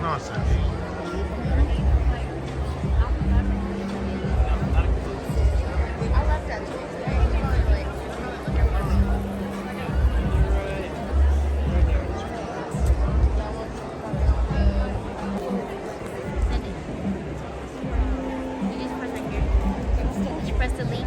conoces? Press the link.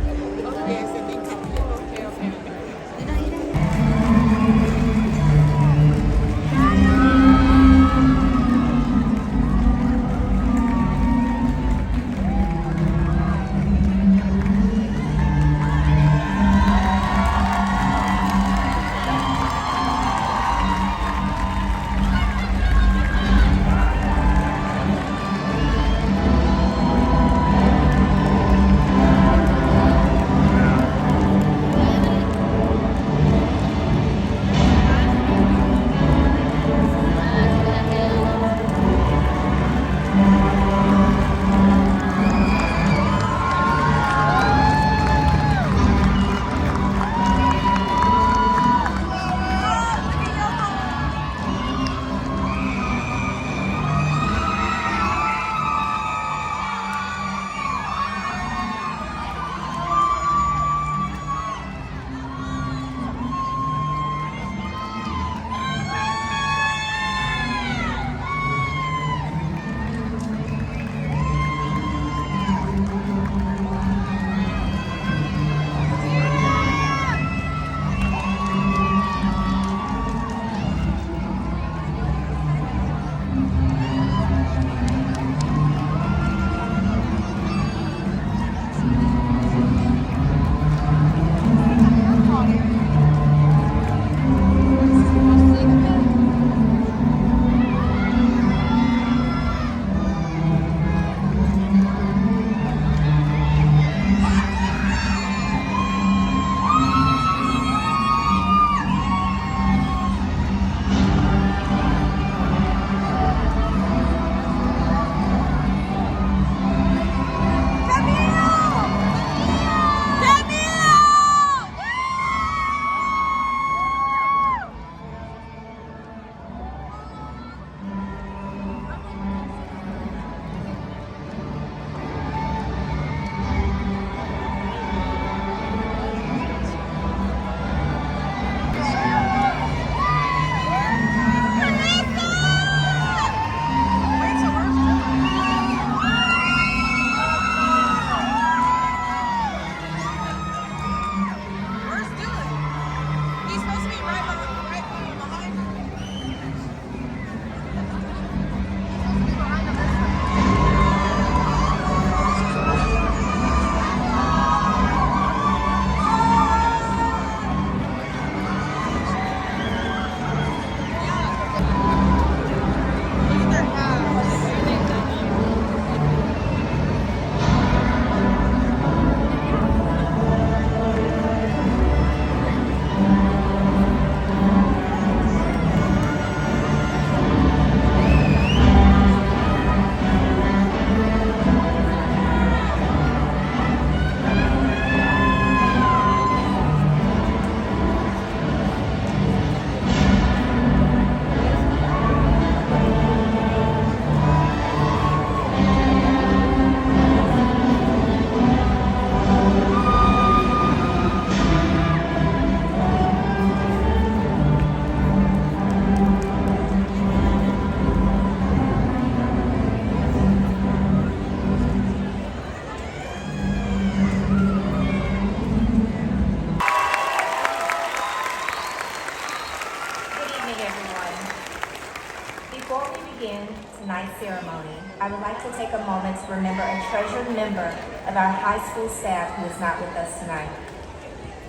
Before we begin tonight's ceremony, I would like to take a moment to remember a treasured member of our high school staff who is not with us tonight.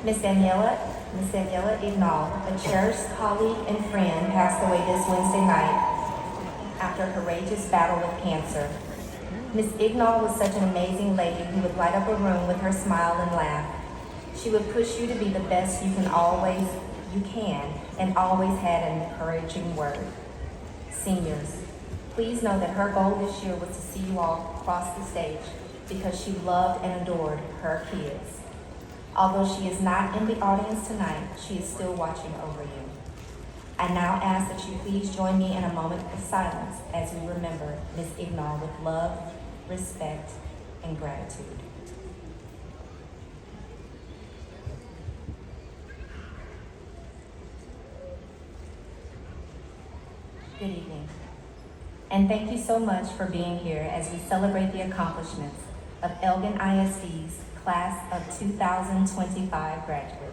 Miss Daniela Ignal, a cherished colleague and friend, passed away this Wednesday night after a courageous battle with cancer. Miss Ignal was such an amazing lady who would light up a room with her smile and laugh. She would push you to be the best you can, and always had an encouraging word. Seniors, please know that her goal this year was to see you all cross the stage because she loved and adored her kids. Although she is not in the audience tonight, she is still watching over you. I now ask that you please join me in a moment of silence as we remember Ms. Ignall with love, respect, and gratitude. Good evening, and thank you so much for being here as we celebrate the accomplishments of Elgin ISD's Class of 2025 graduates.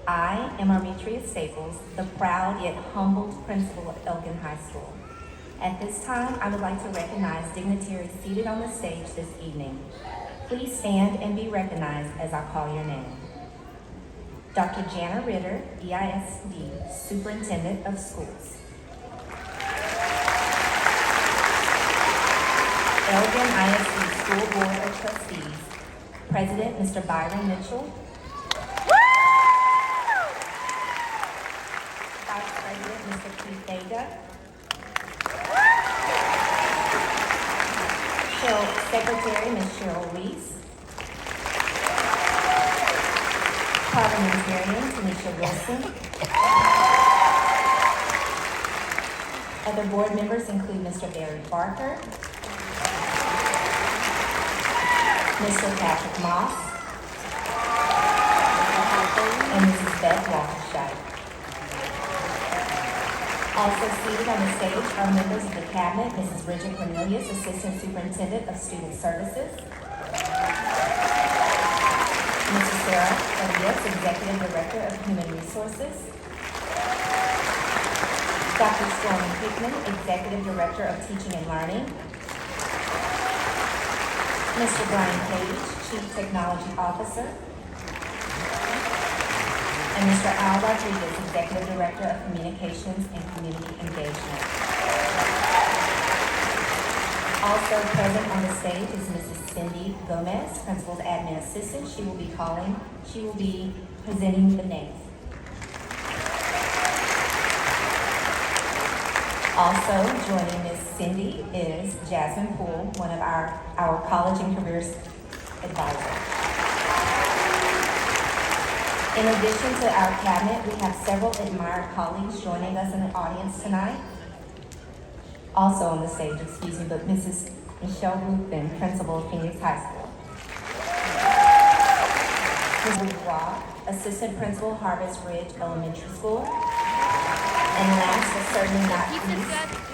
I am Armetria Staples, the proud yet humbled principal of Elgin High School. At this time, I would like to recognize dignitaries seated on the stage this evening. Please stand and be recognized as I call your name. Dr. Jana Ritter, EISD Superintendent of Schools. Elgin ISD School Board of Trustees, President Mr. Byron Mitchell, Vice President Mr. Keith Vega, Secretary Ms. Cheryl Reese, Parliamentarian Tanisha Wilson. Other board members include Mr. Barry Barker, Mr. Patrick Moss, and Mrs. Beth Walkershire. Also seated on the stage are members of the Cabinet, Mrs. Bridget Cornelius, Assistant Superintendent of Student Services, Mrs. Sarah Elias, Executive Director of Human Resources, Dr. Storm Hickman, Executive Director of Teaching and Learning, Mr. Brian Page, Chief Technology Officer, and Mr. Al Rodriguez, Executive Director of Communications and Community Engagement. Also present on the stage is Mrs. Cindy Gomez, Principal's Admin Assistant. She will be presenting the names. Also joining Ms. Cindy is Jasmine Poole, one of our College and Careers advisors. In addition to our cabinet, we have several admired colleagues joining us in the audience tonight. Also on the stage, but Mrs. Michelle Ruthven, Principal of Phoenix High School. Mrs. Rock, Assistant Principal, Harvest Ridge Elementary School. And last but certainly not least,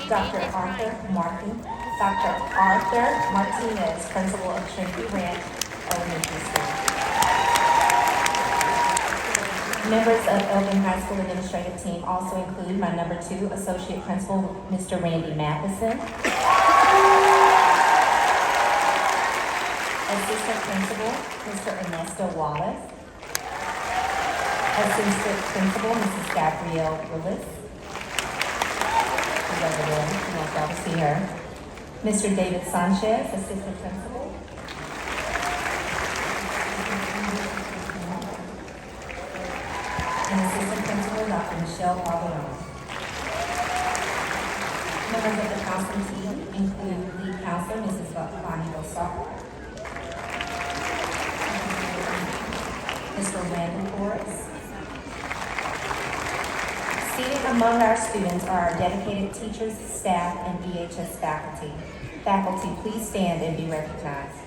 Dr. Arthur Martinez, Principal of Trinity Ranch Elementary School. Members of Elgin High School administrative team also include my number 2 Associate Principal, Mr. Randy Matheson, Assistant Principal, Mr. Ernesto Wallace, Assistant Principal, Mrs. Gabrielle Willis, you want y'all to see her, Mr. David Sanchez, Assistant Principal, and Assistant Principal, Dr. Michelle Barbarone. Members of the counseling team include lead counselor, Mrs. Bonnie Bosar, Mr. Randall Forrest. Seated among our students are our dedicated teachers, staff, and EHS faculty. Faculty, please stand and be recognized.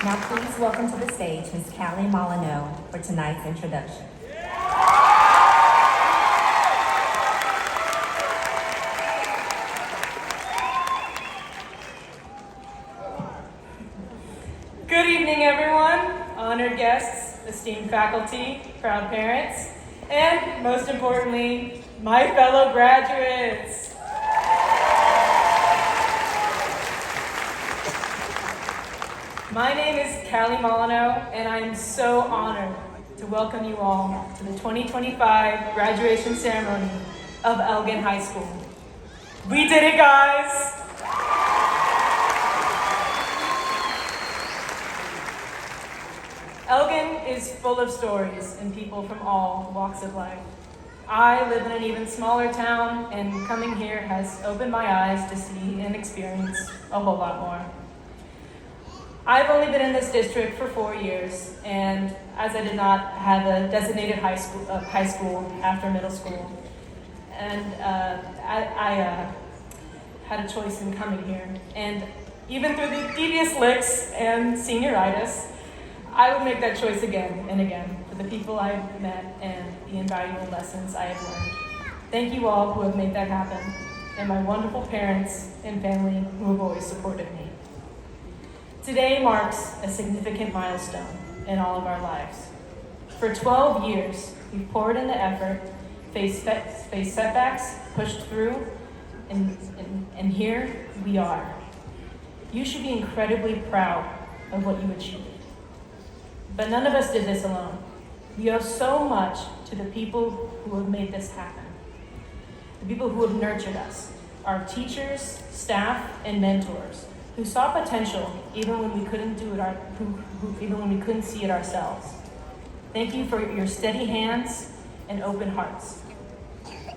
Now please welcome to the stage Ms. Callie Molyneux for tonight's introduction. Good evening, everyone, honored guests, esteemed faculty, proud parents, and most importantly, my fellow graduates. My name is Callie Molyneux, and I am so honored to welcome you all to the 2025 graduation ceremony of Elgin High School. We did it, guys! Elgin is full of stories and people from all walks of life. I live in an even smaller town, and coming here has opened my eyes to see and experience a whole lot more. I've only been in this district for 4 years, and as I did not have a designated high school after middle school, and I had a choice in coming here. And even through the devious licks and senioritis, I would make that choice again and again for the people I've met and the invaluable lessons I have learned. Thank you all who have made that happen, and my wonderful parents and family who have always supported me. Today marks a significant milestone in all of our lives. For 12 years, we've poured in the effort, faced setbacks, pushed through, and here we are. You should be incredibly proud of what you achieved. But none of us did this alone. We owe so much to the people who have made this happen. The people who have nurtured us, our teachers, staff, and mentors, who saw potential even when we couldn't do it, even when we couldn't see it ourselves. Thank you for your steady hands and open hearts.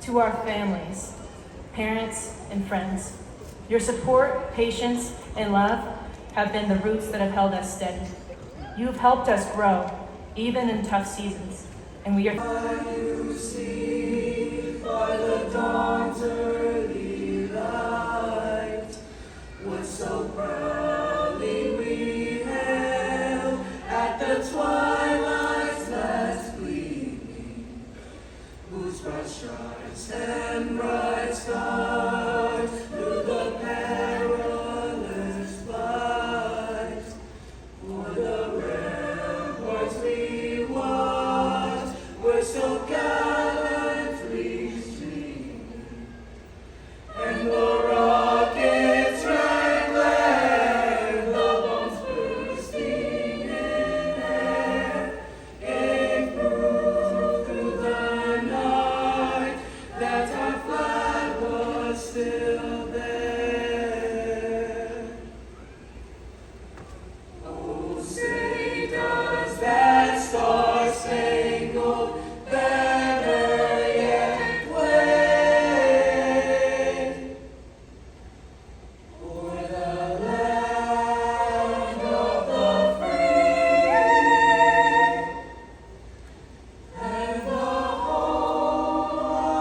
To our families, parents, and friends, your support, patience, and love have been the roots that have held us steady. You have helped us grow, even in tough seasons, and we are. You see by the dawn's early light, what so proudly we hailed at the twilight's last gleaming, whose broad stripes and bright stars through the perilous fight, for the ramparts we watched were so gallantly streaming, and the rockets rang glare, the bombs bursting in air, gave proof through the night that our flag was still there. Oh, say does that star-spangled banner yet wave o'er the land of the free and the home of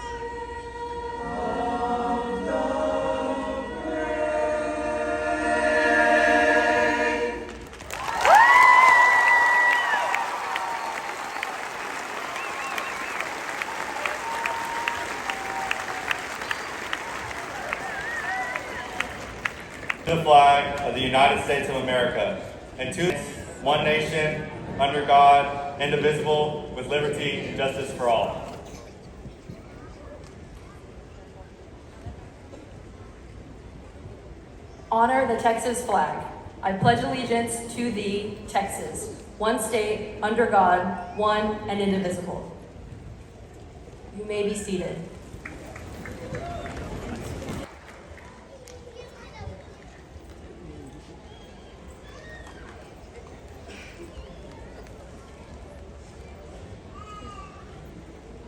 the the flag of the United States of America, and to one nation, under God, indivisible, with liberty and justice for all. Honor the Texas flag. I pledge allegiance to thee, Texas, one state, under God, one and indivisible. You may be seated.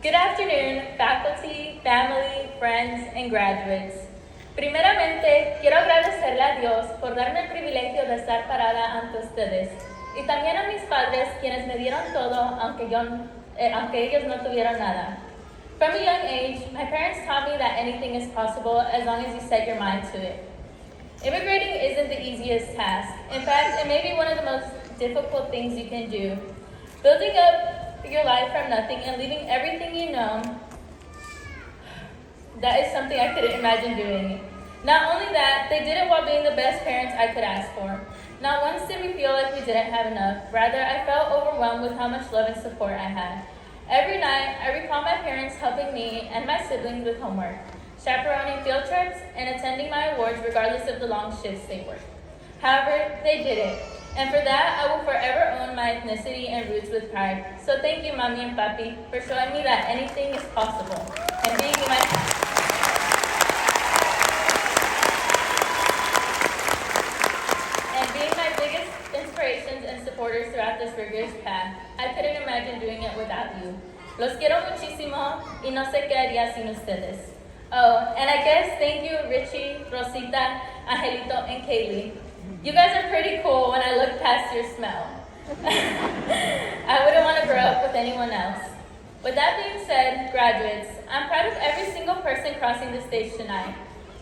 Good afternoon, faculty, family, friends, and graduates. Primeramente, quiero agradecerle a Dios por darme el privilegio de estar parada ante ustedes y también a mis padres quienes me dieron todo aunque ellos no tuvieron nada. From a young age, my parents taught me that anything is possible as long as you set your mind to it. Immigrating isn't the easiest task. In fact, it may be one of the most difficult things you can do. Building up your life from nothing and leaving everything you know, that is something I couldn't imagine doing. Not only that, they did it while being the best parents I could ask for. Not once did we feel like we didn't have enough. Rather, I felt overwhelmed with how much love and support I had. Every night, I recall my parents helping me and my siblings with homework, chaperoning field trips, and attending my awards regardless of the long shifts they worked. However, they did it. And for that, I will forever own my ethnicity and roots with pride. So thank you, Mommy and Papi, for showing me that anything is possible and being my biggest inspirations and supporters throughout this rigorous path. I couldn't imagine doing it without you. Los quiero muchísimo y no sé qué haría sin ustedes. Oh, and I guess thank you, Richie, Rosita, Angelito, and Kaylee. You guys are pretty cool when I look past your smell. I wouldn't want to grow up with anyone else. With that being said, graduates, I'm proud of every single person crossing the stage tonight.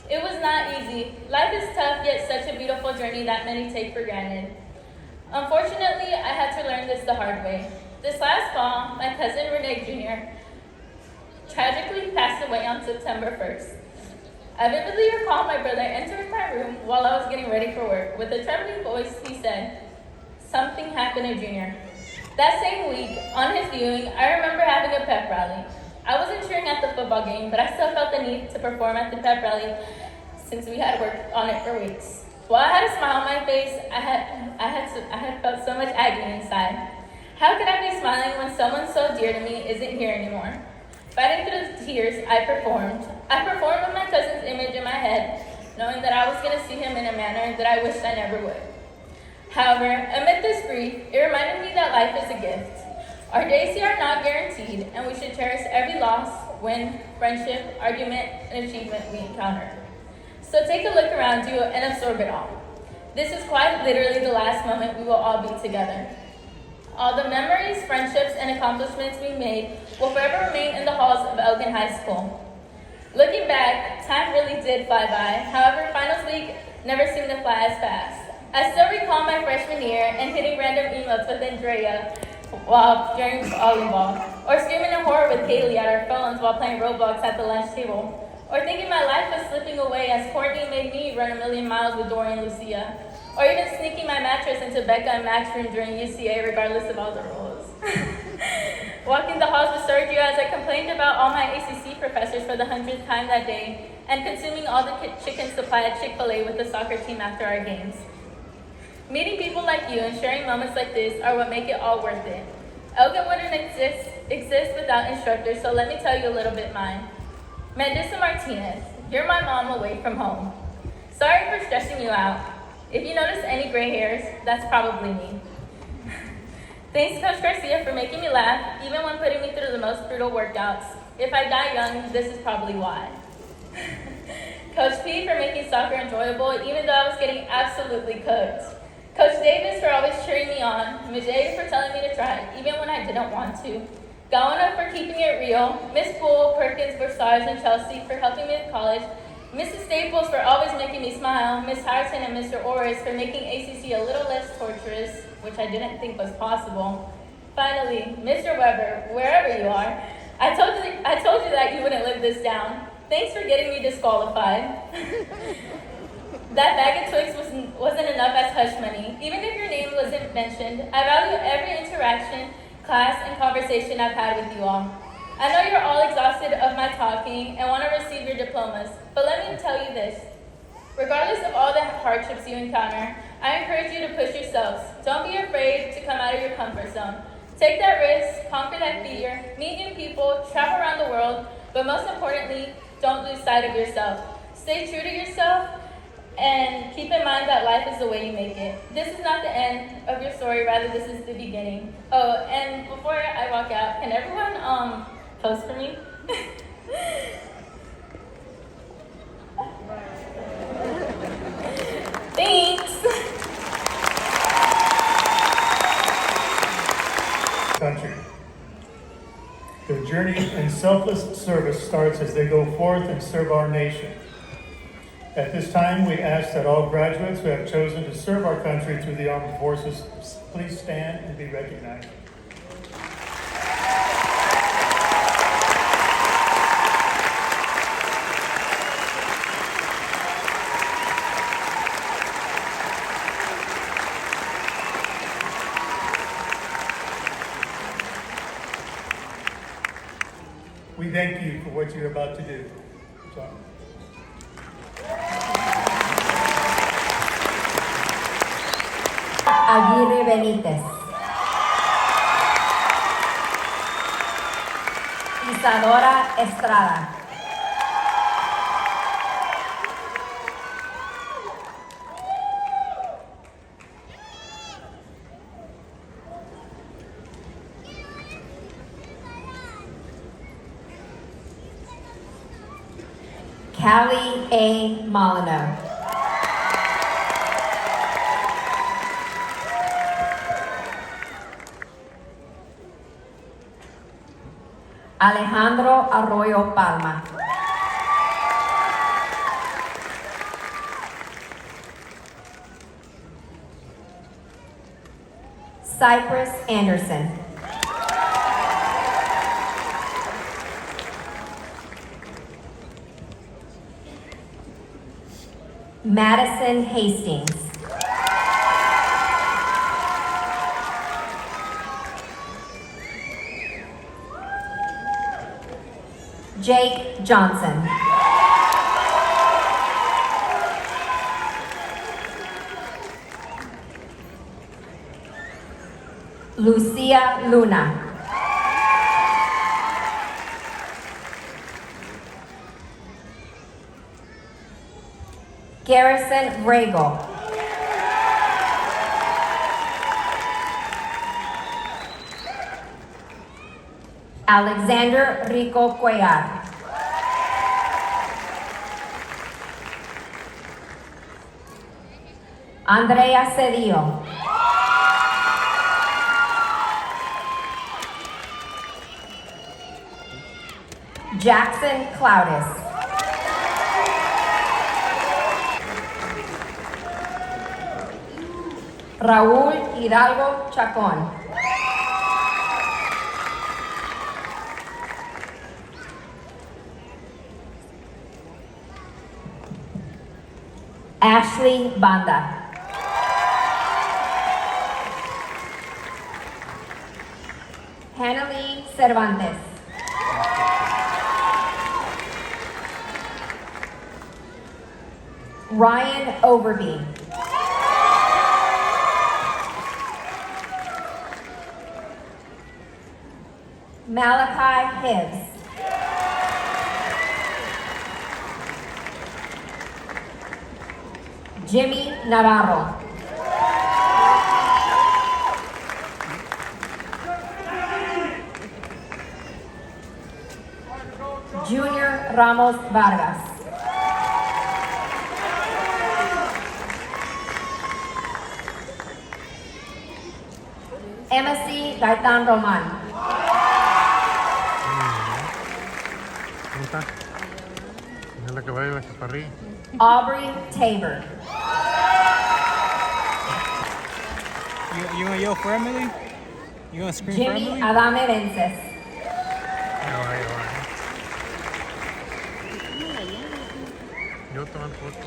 It was not easy. Life is tough, yet such a beautiful journey that many take for granted. Unfortunately, I had to learn this the hard way. This last fall, my cousin Renee Jr. tragically passed away on September 1st. I vividly recall my brother entering my room while I was getting ready for work. With a trembling voice, he said, "Something happened to Junior." That same week, on his viewing, I remember having a pep rally. I wasn't cheering at the football game, but I still felt the need to perform at the pep rally since we had worked on it for weeks. While I had a smile on my face, I had felt so much agony inside. How could I be smiling when someone so dear to me isn't here anymore? Fighting through the tears, I performed. I performed with my cousin's image in my head, knowing that I was going to see him in a manner that I wished I never would. However, amid this grief, it reminded me that life is a gift. Our days here are not guaranteed, and we should cherish every loss, win, friendship, argument, and achievement we encounter. So take a look around you and absorb it all. This is quite literally the last moment we will all be together. All the memories, friendships, and accomplishments we made will forever remain in the halls of Elgin High School. Looking back, time really did fly by. However, finals week never seemed to fly as fast. I still recall my freshman year and hitting random emotes with Andrea during volleyball, or screaming in horror with Kaylee at our phones while playing Roblox at the lunch table, or thinking my life was slipping away as Courtney made me run a million miles with Dory and Lucia, or even sneaking my mattress into Becca and Max's room during UCA regardless of all the rules. Walking the halls with Sergio as I complained about all my ACC professors for the 100th time that day, and consuming all the chicken supply at Chick-fil-A with the soccer team after our games. Meeting people like you and sharing moments like this are what make it all worth it. Elgin wouldn't exist without instructors, so let me tell you a little bit mine. Mandisa Martinez, you're my mom away from home. Sorry for stressing you out. If you notice any gray hairs, that's probably me. Thanks, Coach Garcia, for making me laugh, even when putting me through the most brutal workouts. If I die young, this is probably why. Coach P for making soccer enjoyable, even though I was getting absolutely cooked. Coach Davis for always cheering me on. migue.A for telling me to try, even when I didn't want to. Gawana for keeping it real. Miss Poole, Perkins, Versailles, and Chelsea for helping me in college. Mrs. Staples for always making me smile. Miss Harrison and Mr. Orris for making ACC a little less torturous, which I didn't think was possible. Finally, Mr. Weber, wherever you are, I told you that you wouldn't live this down. Thanks for getting me disqualified. That bag of Twix wasn't enough as hush money. Even if your name wasn't mentioned, I value every interaction, class, and conversation I've had with you all. I know you're all exhausted of my talking and want to receive your diplomas, but let me tell you this. Regardless of all the hardships you encounter, I encourage you to push yourselves. Don't be afraid to come out of your comfort zone. Take that risk, conquer that fear, meet new people, travel around the world, but most importantly, don't lose sight of yourself. Stay true to yourself, and keep in mind that life is the way you make it. This is not the end of your story, rather this is the beginning. Oh, and before I walk out, can everyone pose for me? Thanks. Country. Their journey in selfless service starts as they go forth and serve our nation. At this time, we ask that all graduates who have chosen to serve our country through the armed forces please stand and be recognized. We thank you for what you're about to do. So. Aguirre Benítez. Isadora Estrada. Callie A. Molyneux. Alejandro Arroyo Palma. Cypress Anderson. Madison Hastings. Jake Johnson. Lucia Luna. Garrison Regal. Alexander Rico Cuellar. Andrea Cedillo. Jackson Cloudis. Raúl Hidalgo Chacón. Ashley Banda. Hannalee Cervantes. Ryan Overby. Malachi Hibbs. Jimmy Navarro. Junior Ramos Vargas. Embassy Gaitan Roman. ¿Cómo está? Es la que va y la que para arriba. Aubrey Tabor. You gonna yell for Emily? You gonna scream for Jimmy Emily? Adame Vences. Ya va, ya va. Yo tomé foto.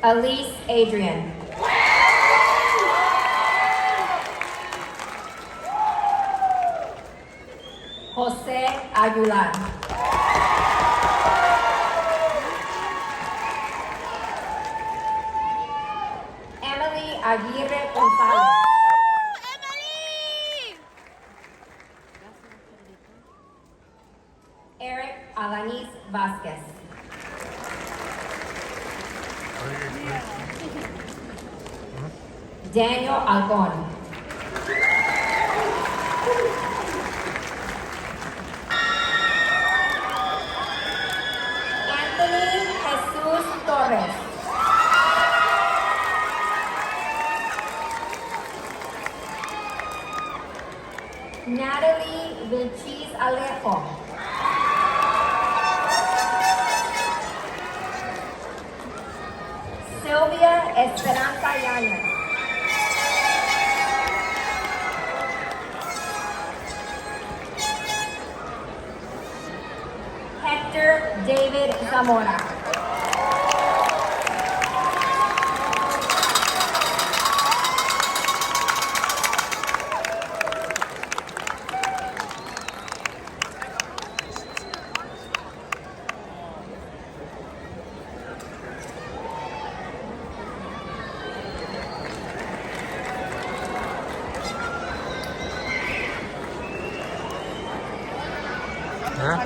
Elise Adrian. Jose Aguilar. Emily Aguirre Gonzalez. Eric Alanis Vasquez. Daniel Alcon. Anthony Jesus Torres. Natalie Vilchis Alejo. Sylvia Esperanza Yañez. Hector David Zamora. ¿Eh?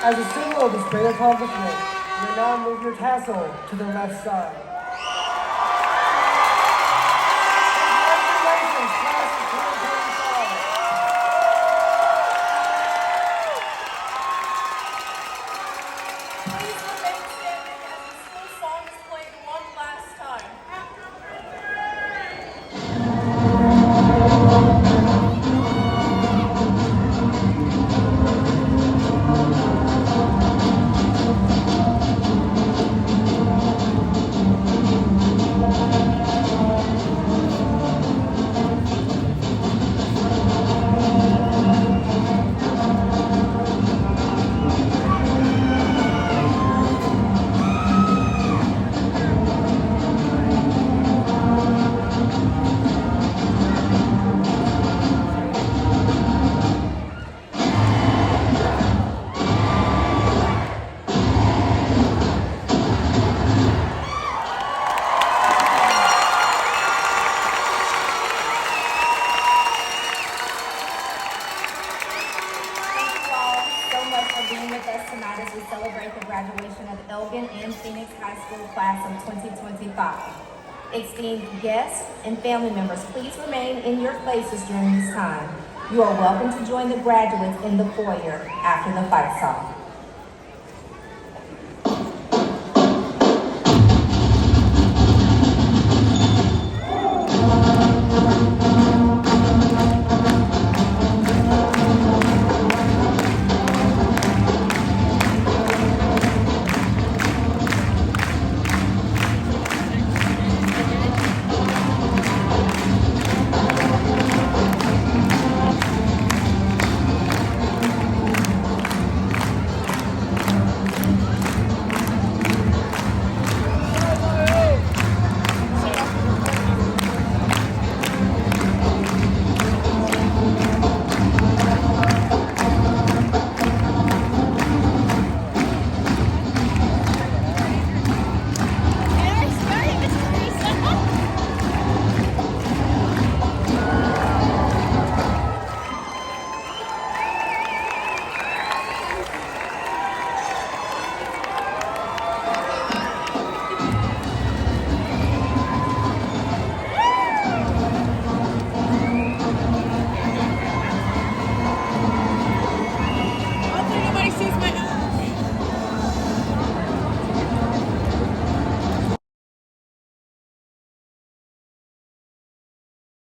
As a symbol of this great accomplishment, you may now move your tassel to the left side. Congratulations, class of 2025. Please remain standing as the school song is played one last time. Thank you all so much for being with us tonight as we celebrate the graduation of Elgin and Phoenix High School class of 2025. Esteemed guests and family members, please remain in your places during this time. You are welcome to join the graduates in the foyer after the fight song.